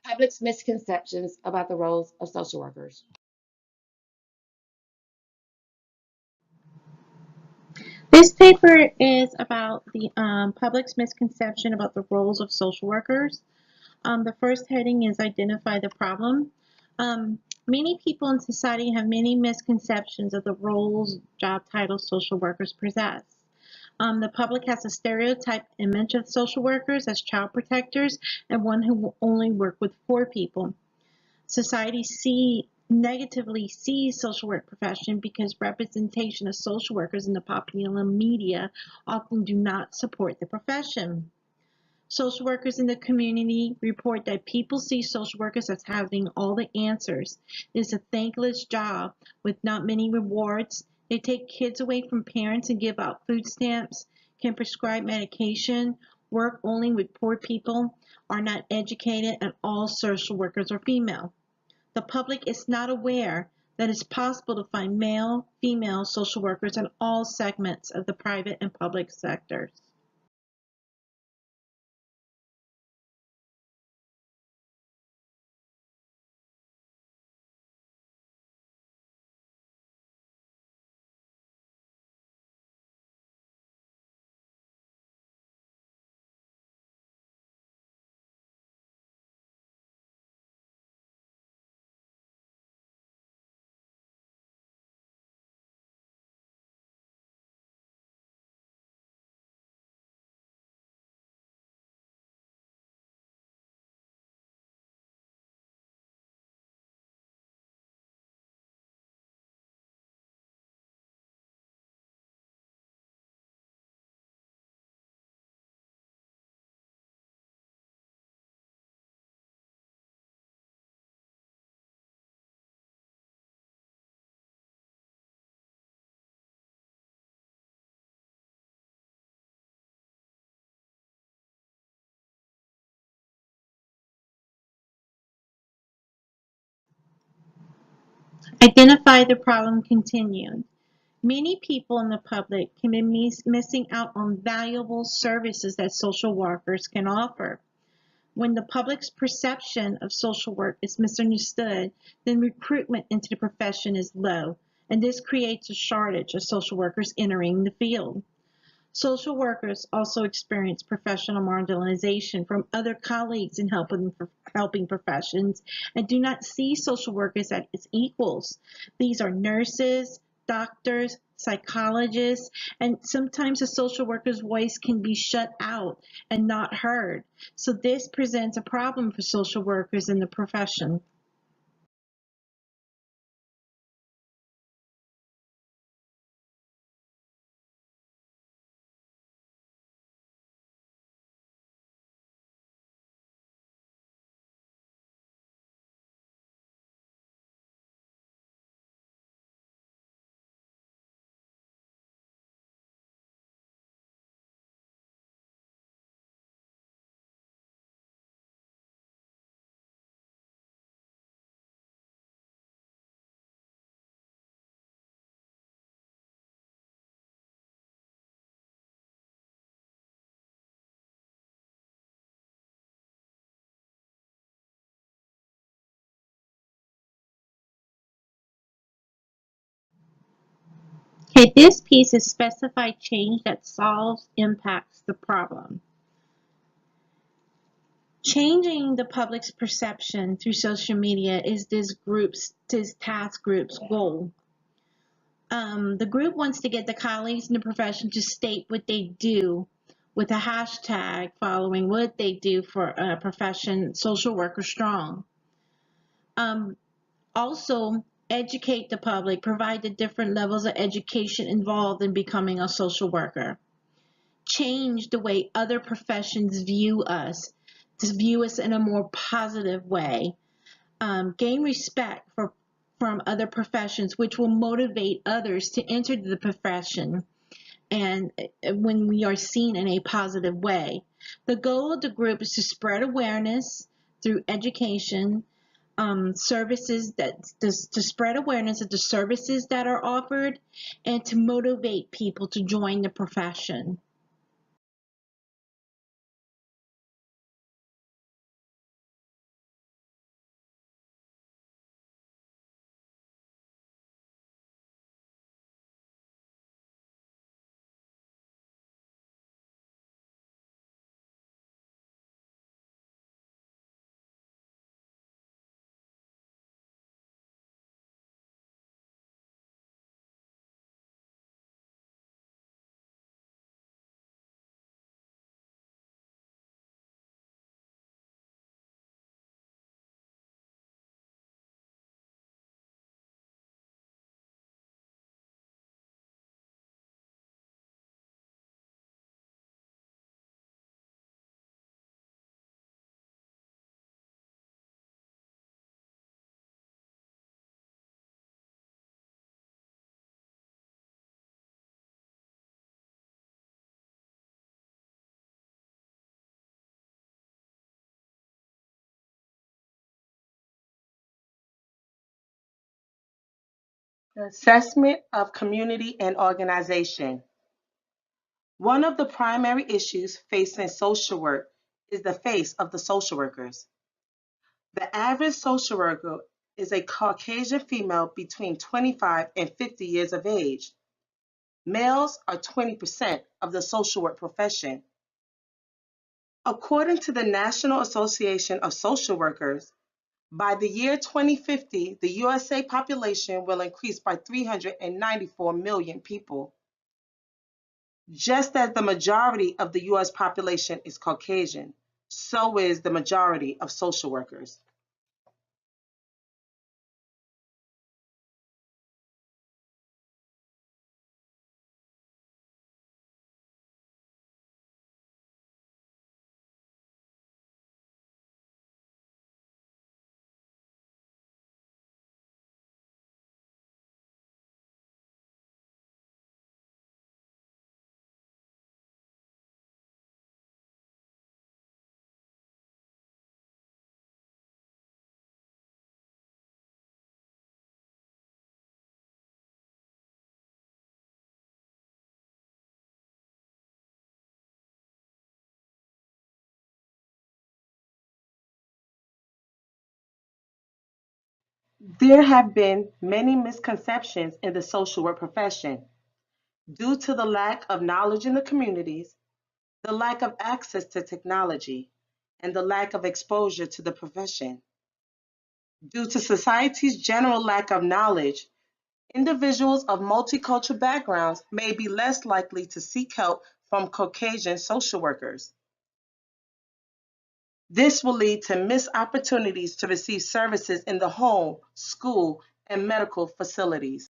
Public's misconceptions about the roles of social workers. This paper is about the public's misconception about the roles of social workers. The first heading is identify the problem. Many people in society have many misconceptions of the roles, job titles social workers possess. The public has a stereotyped image of social workers as child protectors and one who will only work with poor people. Society negatively sees social work profession because representation of social workers in the popular media often do not support the profession. Social workers in the community report that people see social workers as having all the answers. It is a thankless job with not many rewards. They take kids away from parents and give out food stamps, can prescribe medication, work only with poor people, are not educated, and all social workers are female. The public is not aware that it's possible to find male, female social workers in all segments of the private and public sectors. Identify the problem continued. Many people in the public can be missing out on valuable services that social workers can offer. When the public's perception of social work is misunderstood, then recruitment into the profession is low, and this creates a shortage of social workers entering the field. Social workers also experience professional marginalization from other colleagues in helping professions and do not see social workers as equals. These are nurses, doctors, psychologists, and sometimes a social worker's voice can be shut out and not heard. So this presents a problem for social workers in the profession. Okay, this piece is specified change that solves impacts the problem. Changing the public's perception through social media is this task group's goal. The group wants to get the colleagues in the profession to state what they do with a hashtag following what they do for a profession, social worker strong. Um, Also, educate the public, provide the different levels of education involved in becoming a social worker. Change the way other professions view us, to view us in a more positive way. Gain respect from other professions, which will motivate others to enter the profession and when we are seen in a positive way. The goal of the group is to spread awareness through education, services to spread awareness of the services that are offered and to motivate people to join the profession. The assessment of community and organization. One of the primary issues facing social work is the face of the social workers. The average social worker is a Caucasian female between 25 and 50 years of age. Males are 20% of the social work profession. According to the National Association of Social Workers, by the year 2050, the USA population will increase by 394 million people. Just as the majority of the US population is Caucasian, so is the majority of social workers. There have been many misconceptions in the social work profession due to the lack of knowledge in the communities, the lack of access to technology, and the lack of exposure to the profession. Due to society's general lack of knowledge, individuals of multicultural backgrounds may be less likely to seek help from Caucasian social workers. This will lead to missed opportunities to receive services in the home, school, and medical facilities.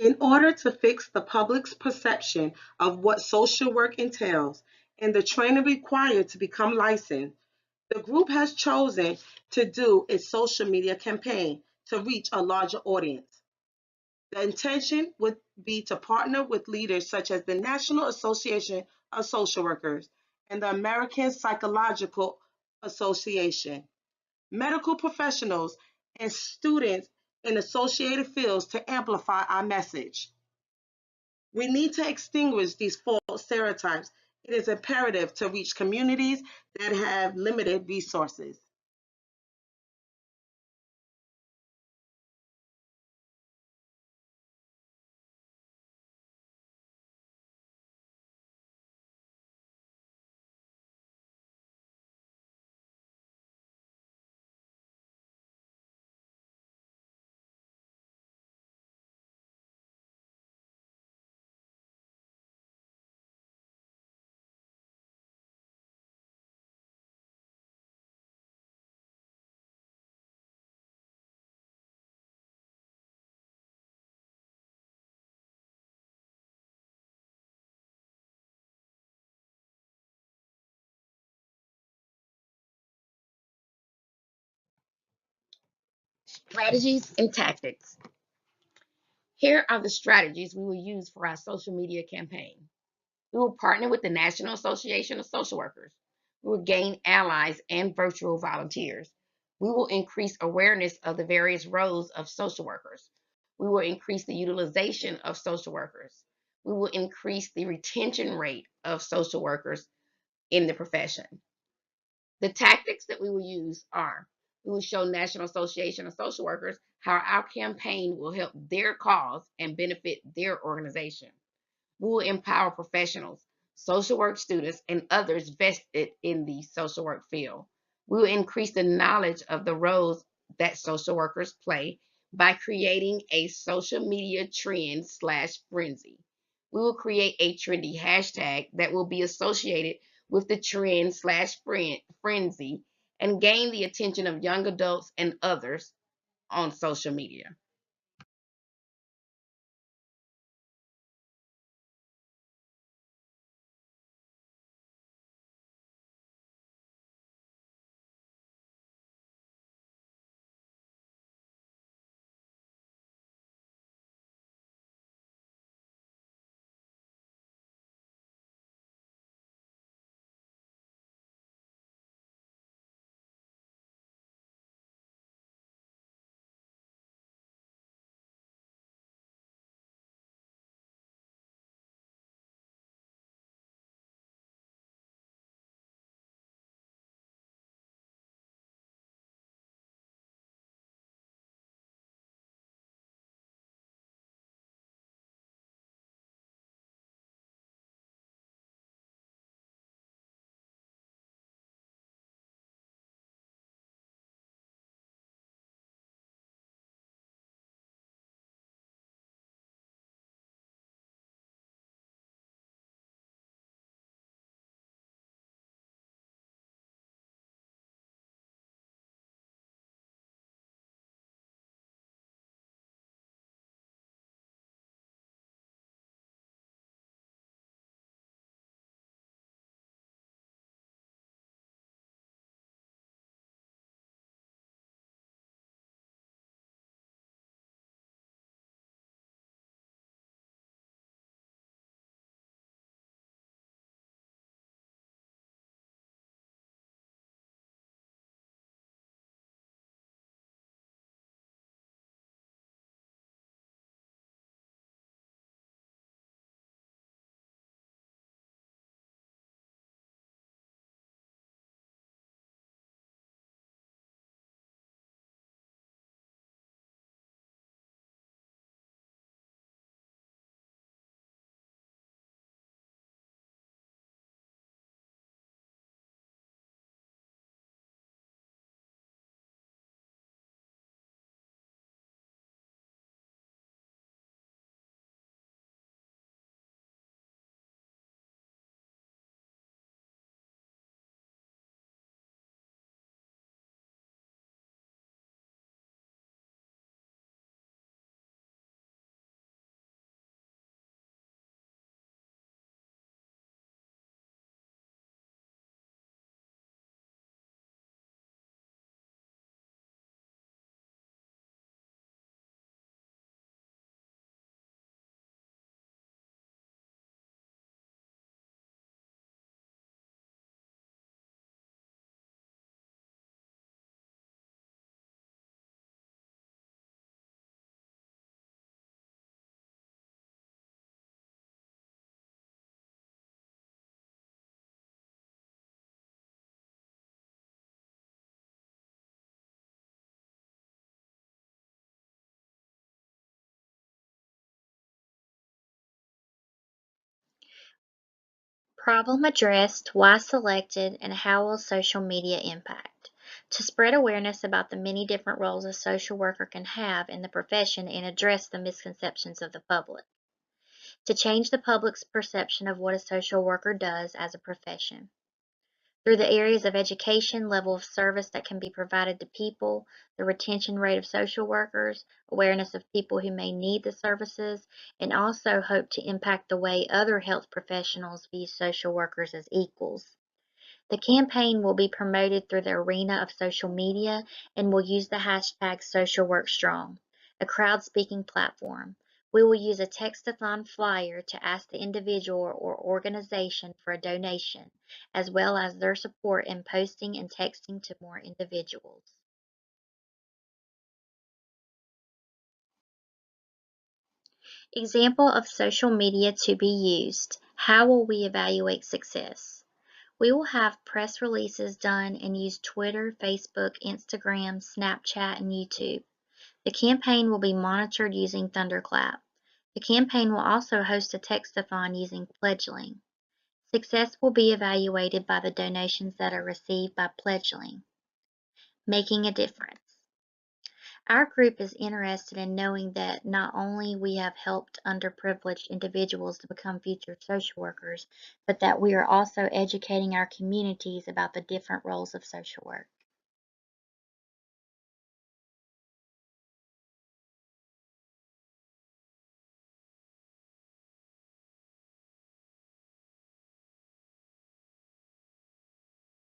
In order to fix the public's perception of what social work entails and the training required to become licensed, the group has chosen to do a social media campaign to reach a larger audience. The intention would be to partner with leaders such as the National Association of Social Workers and the American Psychological Association, medical professionals, and students in associated fields to amplify our message. We need to extinguish these false stereotypes. It is imperative to reach communities that have limited resources. Strategies and tactics. Here are the strategies we will use for our social media campaign. We will partner with the National Association of Social Workers. We will gain allies and virtual volunteers. We will increase awareness of the various roles of social workers. We will increase the utilization of social workers. We will increase the retention rate of social workers in the profession. The tactics that we will use are: we will show National Association of Social Workers how our campaign will help their cause and benefit their organization. We will empower professionals, social work students, and others vested in the social work field. We will increase the knowledge of the roles that social workers play by creating a social media trend slash frenzy. We will create a trendy hashtag that will be associated with the trend slash frenzy and gain the attention of young adults and others on social media. Problem addressed, why selected, and how will social media impact? To spread awareness about the many different roles a social worker can have in the profession and address the misconceptions of the public. To change the public's perception of what a social worker does as a profession. Through the areas of education, level of service that can be provided to people, the retention rate of social workers, awareness of people who may need the services, and also hope to impact the way other health professionals view social workers as equals. The campaign will be promoted through the arena of social media and will use the hashtag SocialWorkStrong, a crowd speaking platform. We will use a text-a-thon flyer to ask the individual or organization for a donation, as well as their support in posting and texting to more individuals. Example of social media to be used. How will we evaluate success? We will have press releases done and use Twitter, Facebook, Instagram, Snapchat, and YouTube. The campaign will be monitored using Thunderclap. The campaign will also host a text-a-thon using Pledgling. Success will be evaluated by the donations that are received by Pledgling. Making a difference. Our group is interested in knowing that not only we have helped underprivileged individuals to become future social workers, but that we are also educating our communities about the different roles of social work.